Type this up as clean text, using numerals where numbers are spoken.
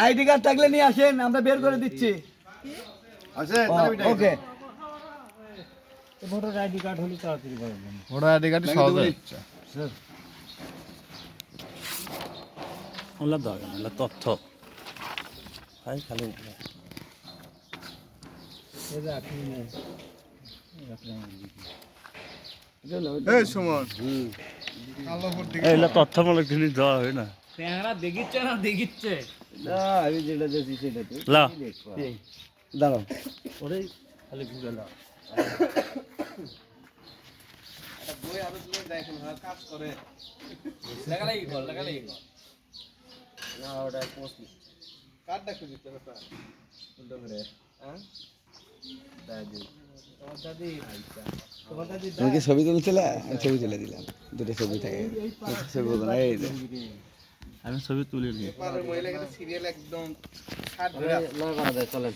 ID card থাকলে নিয়ে আসেন, আমরা বের করে দিচ্ছি। ওকে, ভোটার আইডি কার্ড হলে তাড়াতাড়ি পাবেন। ভোটার আইডি কার্ড সহজ হচ্ছে স্যার ওলা দাও না তথ্য ভাই খালি এটা আপনি এই সুমন এলা তথ্য মূলক জিনিস দেওয়া হয় না। ট্যাংরা দেখিচ্ছে না দেখিচ্ছে না আমি যেটা দেখছি সেটা তো লা দাঁড়াও, ওরে খালি ঘুরে দাও। বই আরো তুমি দেখেন কাজ করে লাগালাই কর লাগালাই কর না ওটা পোস্ট কার্ডটা খুঁজে দিতে হবে উল্টো করে, হ্যাঁ দাদি তোমার দাদি ভাইটা তোমার দাদি তুমি কি ছবি তুলছিলে? আমি ছবি তুলে দিলাম, দুটো ছবি থাকে। ছবি বলবো না, এই যে আমি ছবি তুলে নিই। মহিলাকে সিরিয়াল একদম 60 ধরে করা যায়, চলেন।